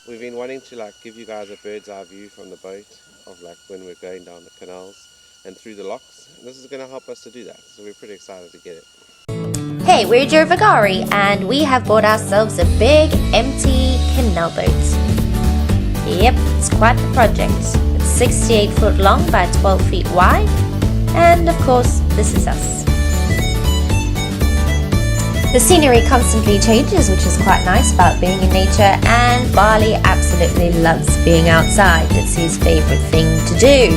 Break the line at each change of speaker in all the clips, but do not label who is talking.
We've been wanting to give you guys a bird's eye view from the boat of when we're going down the canals and through the locks. And this is going to help us to do that. So we're pretty excited to get it.
Hey, we're Joe Vagari and we have bought ourselves a big empty canal boat. Yep, it's quite the project. It's 68 foot long by 12 feet wide, and of course, this is us. The scenery constantly changes, which is quite nice about being in nature, and Bali absolutely loves being outside. It's his favorite thing to do.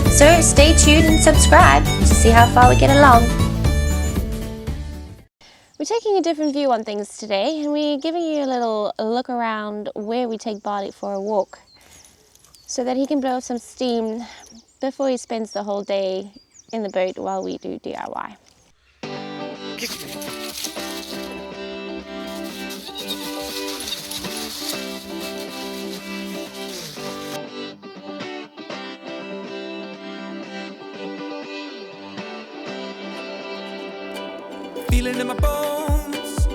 So stay tuned and subscribe to see how far we get along. We're taking a different view on things today, and we're giving you a little look around where we take Bali for a walk so that he can blow some steam before he spends the whole day in the boat while we do DIY.
Feel it in my bones,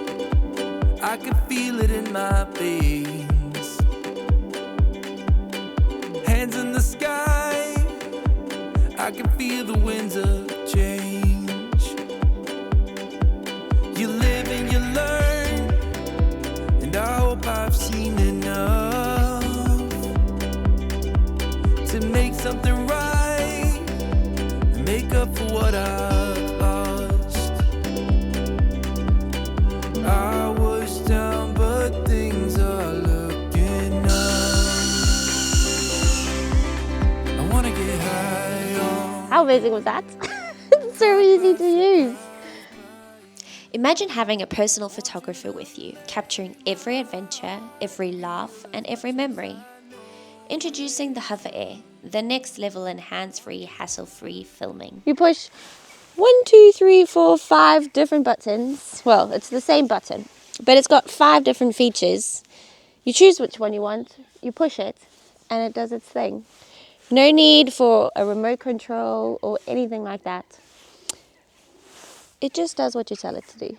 I can feel it in my veins. Hands in the sky, I can feel the winds of change. You live and you learn, and I hope I've seen enough to make something right and make up for what I've lost. I was down, but things are looking up. I wanna get high on.
How amazing was that? It's so easy to use. Imagine having a personal photographer with you, capturing every adventure, every laugh, and every memory. Introducing the Hover Air, the next level in hands-free, hassle-free filming. You push 1, 2, 3, 4, 5 different buttons. Well, it's the same button, but it's got 5 different features. You choose which one you want, you push it, and it does its thing. No need for a remote control or anything like that. It just does what you tell it to do.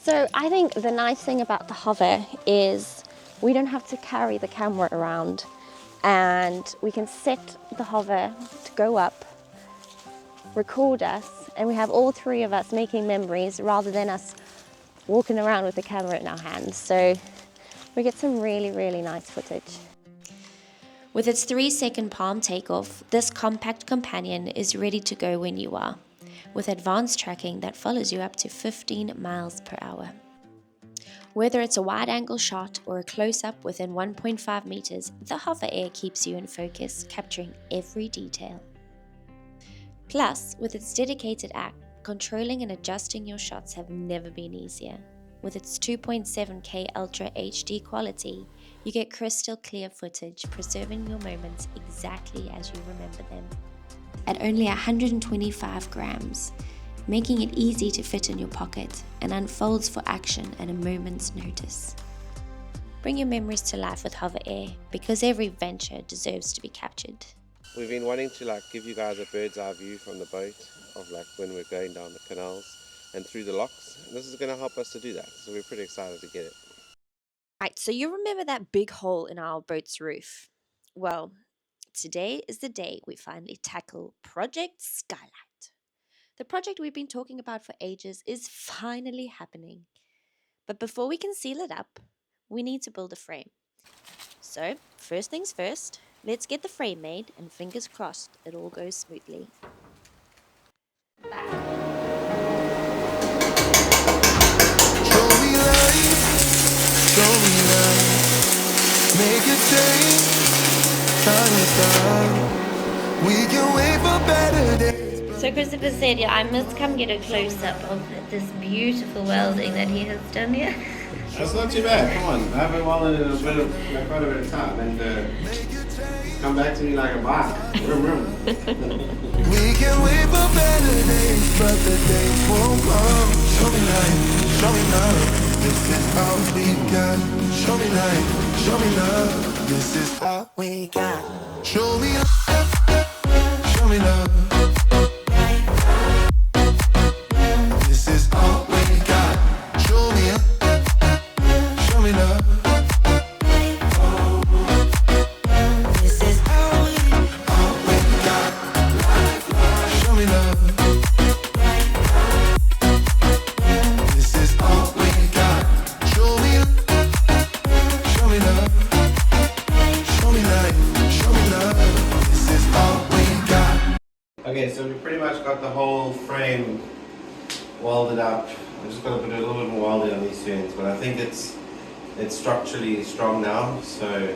So I think the nice thing about the Hover is we don't have to carry the camera around, and we can set the Hover to go up, record us, and we have all 3 of us making memories rather than us walking around with the camera in our hands. So we get some really, really nice footage. With its 3-second palm takeoff, this compact companion is ready to go when you are, with advanced tracking that follows you up to 15 miles per hour. Whether it's a wide-angle shot or a close-up within 1.5 meters, the Hover Air keeps you in focus, capturing every detail. Plus, with its dedicated app, controlling and adjusting your shots have never been easier. With its 2.7K Ultra HD quality, you get crystal clear footage, preserving your moments exactly as you remember them. At only 125 grams, making it easy to fit in your pocket and unfolds for action at a moment's notice. Bring your memories to life with Hover Air, because every venture deserves to be captured.
We've been wanting to give you guys a bird's eye view from the boat of when we're going down the canals and through the locks. And this is going to help us to do that. So we're pretty excited to get it.
Right, so you remember that big hole in our boat's roof? Well, today is the day we finally tackle Project Skylight. The project we've been talking about for ages is finally happening. But before we can seal it up, we need to build a frame. So, first things first, let's get the frame made, and fingers crossed it all goes smoothly.
Show me light, show me light. Make it change, turn it down. We can wait for better days.
So Christopher said, yeah, I must come get a close-up of this beautiful welding that he has done here.
That's not too bad. Come on. I haven't welded in quite a bit of time. And come back to me like a bot. Vroom.
We can wait for better days, but the days won't come. Show me light, show me love. This is all we got. Show me light, show me love. This is all we got. Show me love, show me love. This is all we got. Show me love, show me love.
much got the whole frame welded up. I'm just going to put a little bit more welding on these two ends, but I think it's structurally strong now, so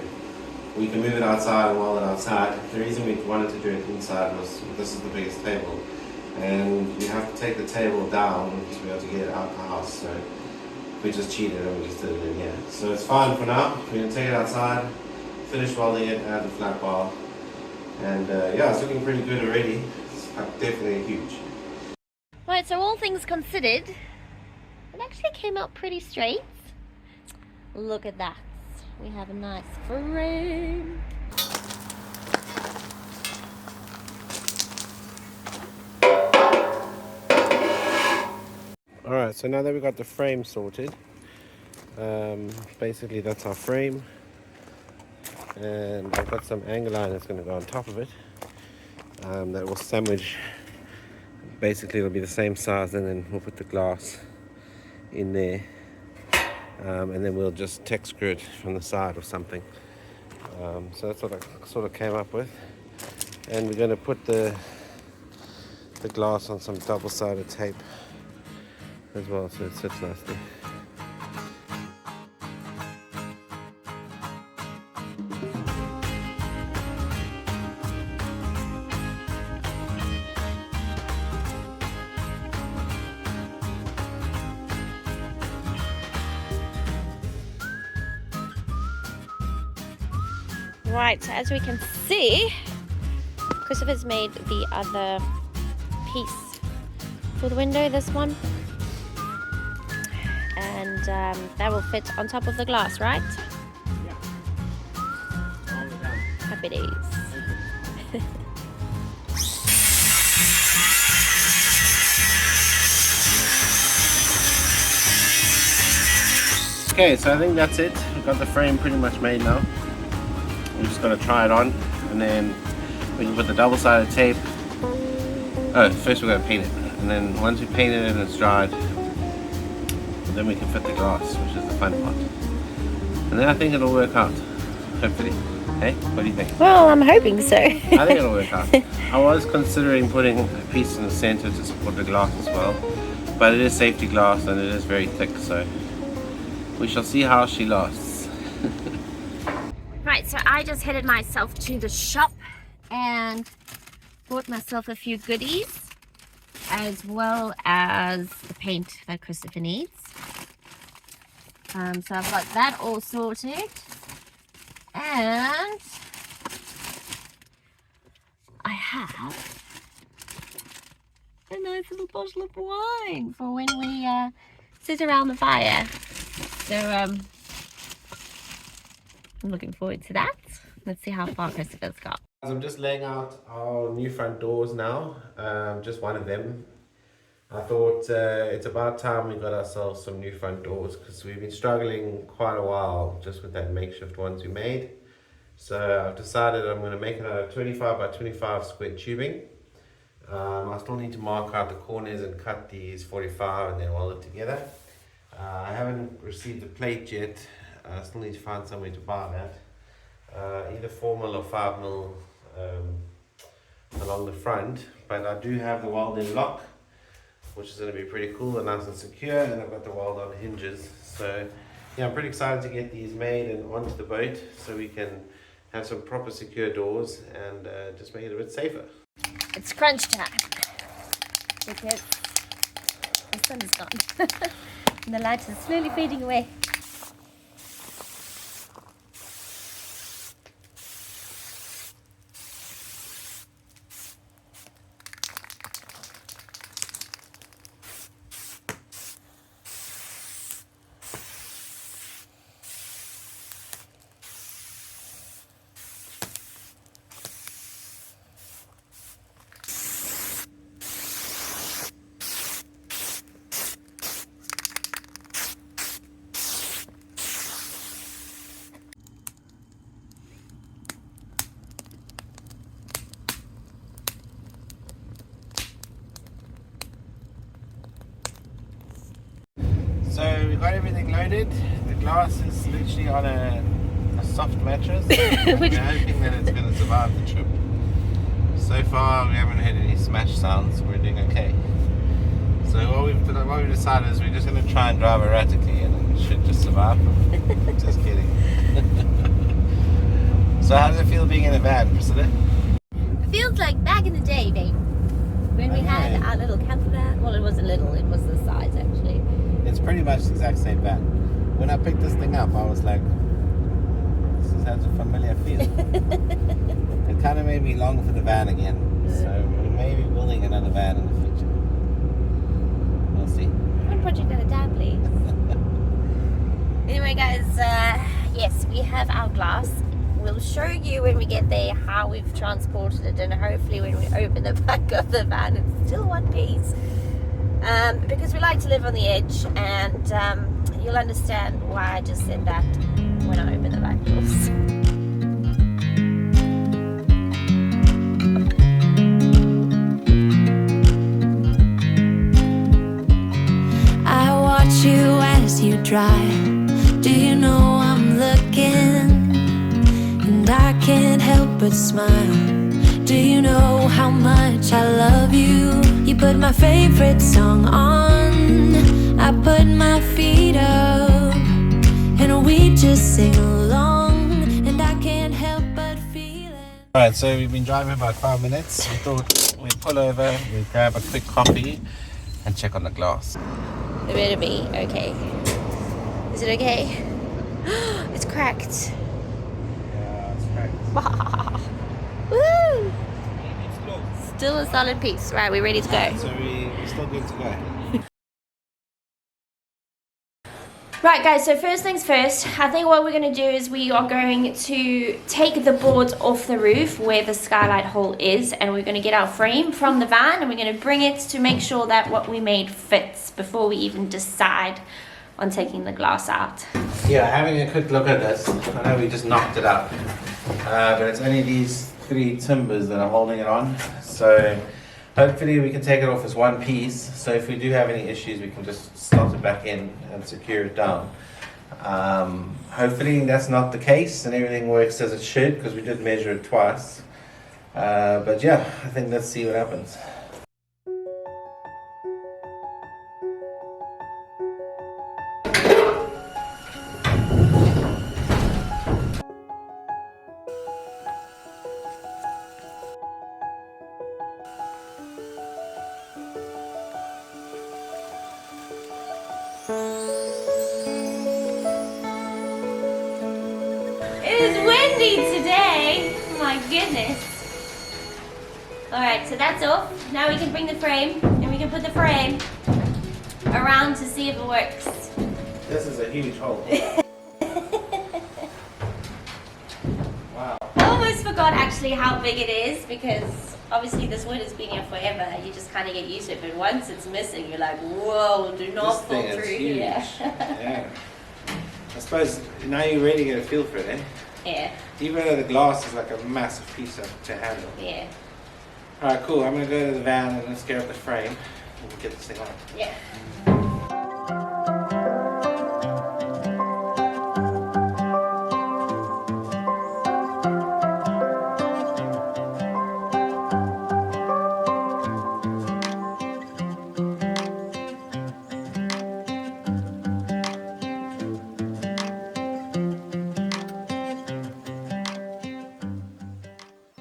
we can move it outside and weld it outside. The reason we wanted to do it inside was this is the biggest table, and you have to take the table down to be able to get it out the house. So we just cheated and we just did it in here. So it's fine for now. We're going to take it outside, finish welding it, add the flat bar, and yeah, it's looking pretty good already. It's definitely huge.
Right, so all things considered, it actually came out pretty straight. Look at that. We have a nice frame.
Alright, so now that we got the frame sorted, basically that's our frame, and I've got some angle iron that's going to go on top of it, that will sandwich. Basically it'll be the same size, and then we'll put the glass in there, and then we'll just tech screw it from the side or something. So that's what I sort of came up with, and we're going to put the glass on some double-sided tape as well, so it sits nicely.
Right, so as we can see, Christopher's made the other piece for the window, this one. And that will fit on top of the glass, right?
Yeah. All the time.
Happy days.
Okay, so I think that's it. We've got the frame pretty much made now. We're just going to try it on, and then we can put the double-sided tape. Oh, first we're going to paint it, and then once we paint it and it's dried, then we can fit the glass, which is the fun part. And then I think it'll work out, hopefully. Hey, what do you think?
Well, I'm hoping so.
I think it'll work out. I was considering putting a piece in the center to support the glass as well, but it is safety glass and it is very thick, so we shall see how she lasts.
Right, so I just headed myself to the shop and bought myself a few goodies, as well as the paint that Christopher needs. So I've got that all sorted, and I have a nice little bottle of wine for when we sit around the fire. So I'm looking forward to that. Let's see how far Christopher's got.
I'm just laying out our new front doors now, just one of them. I thought it's about time we got ourselves some new front doors, because we've been struggling quite a while just with that makeshift ones we made. So I've decided I'm going to make it out of 25 by 25 square tubing. I still need to mark out the corners and cut these 45 and then weld it together. I haven't received the plate yet. I still need to find somewhere to buy that. Either 4mm or 5mm along the front, but I do have the Welding lock, which is going to be pretty cool and nice and secure, and I've got the weld on hinges. So yeah, I'm pretty excited to get these made and onto the boat so we can have some proper secure doors and just make it a bit safer.
It's crunch time because the sun is gone and the light is slowly fading away.
So we got everything loaded. The glass is literally on a soft mattress. We're hoping that it's going to survive the trip. So far we haven't heard any smash sounds, we're doing okay. So what we've decided is we're just going to try and drive erratically and it should just survive. Just kidding. So how does it feel being in a van, Priscilla?
It feels like back in the day, babe. When we had our little camper van. Well, it wasn't little, it was the size actually.
It's pretty much the exact same van. When I picked this thing up, I was like, this has a familiar feel. It kind of made me long for the van again. So we may be building another van in the future. We'll see.
One project at a time, please. Anyway, guys, yes, we have our glass. We'll show you when we get there how we've transported it, and hopefully when we open the back of the van, it's still one piece. Because we like to live on the edge, and you'll understand why I just said that when I open the back doors.
I watch you as you drive. Do you know I'm looking? And I can't help but smile. Do you know how much I love you? You put my favorite song on. I put my feet up, and we just sing along. And I can't help but feel it.
Alright, so we've been driving about 5 minutes. We thought we'd pull over, we'd grab a quick coffee and check on the glass.
It better be okay. Is it okay? It's cracked.
Yeah, it's cracked.
Woo! Still a solid piece. Right, we're ready to go.
So we're still good to go.
Right, guys, so first things first, I think what we're going to do is we are going to take the boards off the roof where the skylight hole is, and we're going to get our frame from the van and we're going to bring it to make sure that what we made fits before we even decide on taking the glass out.
Yeah, having a quick look at this, I know we just knocked it out, but it's only these 3 timbers that are holding it on, so hopefully we can take it off as one piece, so if we do have any issues we can just slot it back in and secure it down. Hopefully that's not the case and everything works as it should, because we did measure it twice, but yeah, I think let's see what happens.
It is windy today. Oh my goodness. Alright, so that's off. Now we can bring the frame and we can put the frame around to see if it works.
This is a huge hole. Wow.
I almost forgot actually how big it is, because obviously this wood has been here forever. You just kind of get used to it, but once it's missing, you're like, whoa, do not fall through here.
Yeah. I suppose now you really get a feel for it, eh?
Yeah.
Even though the glass is like a massive piece to handle.
Yeah.
Alright, cool. I'm going to go to the van and let's get up the frame and we'll get this thing on.
Yeah.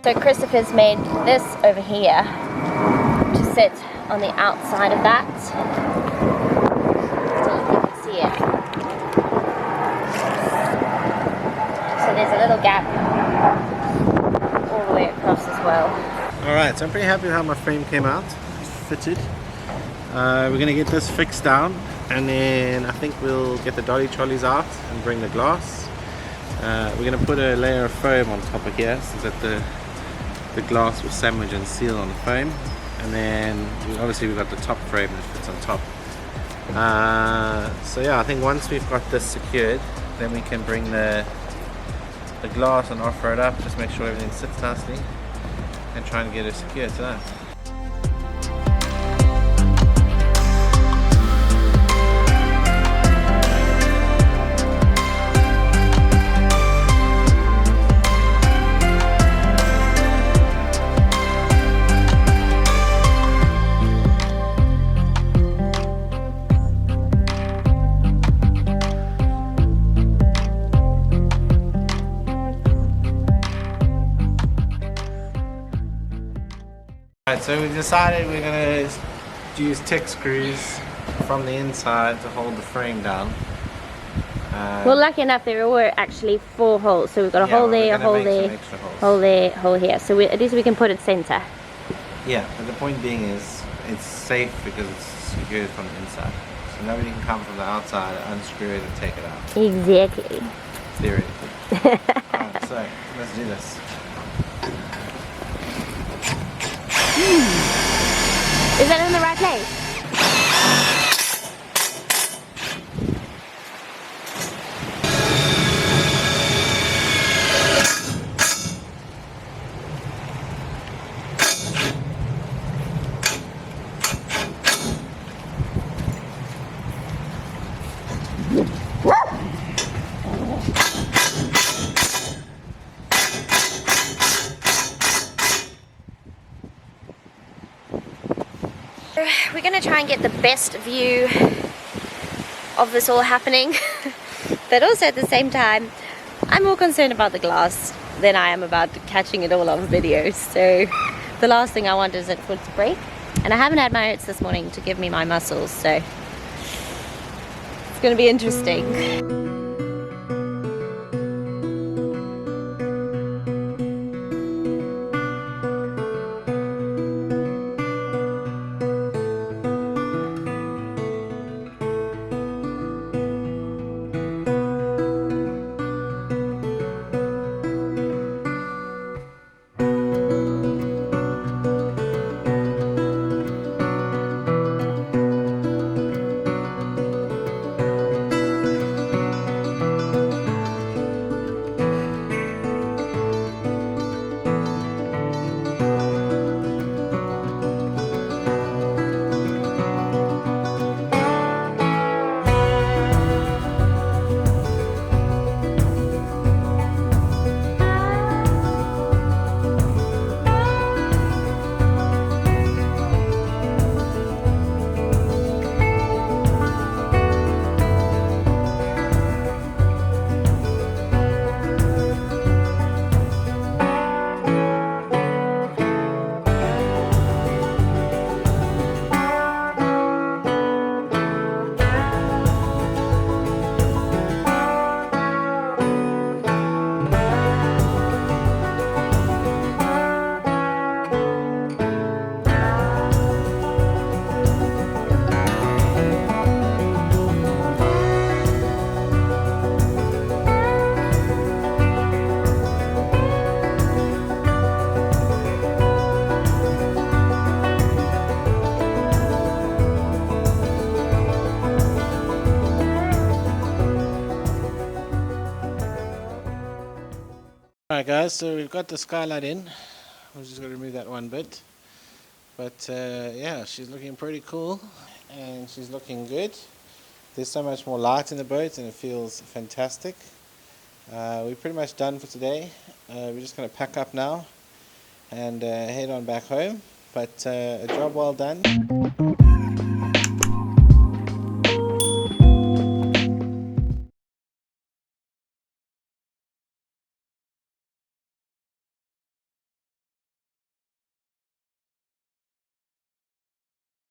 So Christopher's made this over here to sit on the outside of that, so you can see it. So there's a little gap all the way across as well.
Alright, so I'm pretty happy with how my frame came out. It's fitted. We're going to get this fixed down, and then I think we'll get the dolly trolleys out and bring the glass. We're going to put a layer of foam on top of here so that the glass will sandwich and seal on the frame, and then obviously we've got the top frame that fits on top. So yeah, I think once we've got this secured, then we can bring the glass and offer it up, just make sure everything sits nicely, and try and get it secured to that. Alright, so we decided we're going to use tech screws from the inside to hold the frame down.
Well, lucky enough there were actually 4 holes, so we've got a hole there, a hole there, hole there, hole here, so at least we can put it center.
Yeah, but the point being is it's safe because it's secured from the inside, so nobody can come from the outside, unscrew it and take it out.
Exactly.
Theoretically. Alright, so let's do this.
Is that in the right place? We're going to try and get the best view of this all happening, but also at the same time I'm more concerned about the glass than I am about catching it all on video. So the last thing I want is it for it to break, and I haven't had my oats this morning to give me my muscles, so it's going to be interesting.
Alright guys, so we've got the skylight in. We're just going to remove that one bit. But yeah, she's looking pretty cool and she's looking good. There's so much more light in the boat and it feels fantastic. We're pretty much done for today. We're just going to pack up now and head on back home. But a job well done.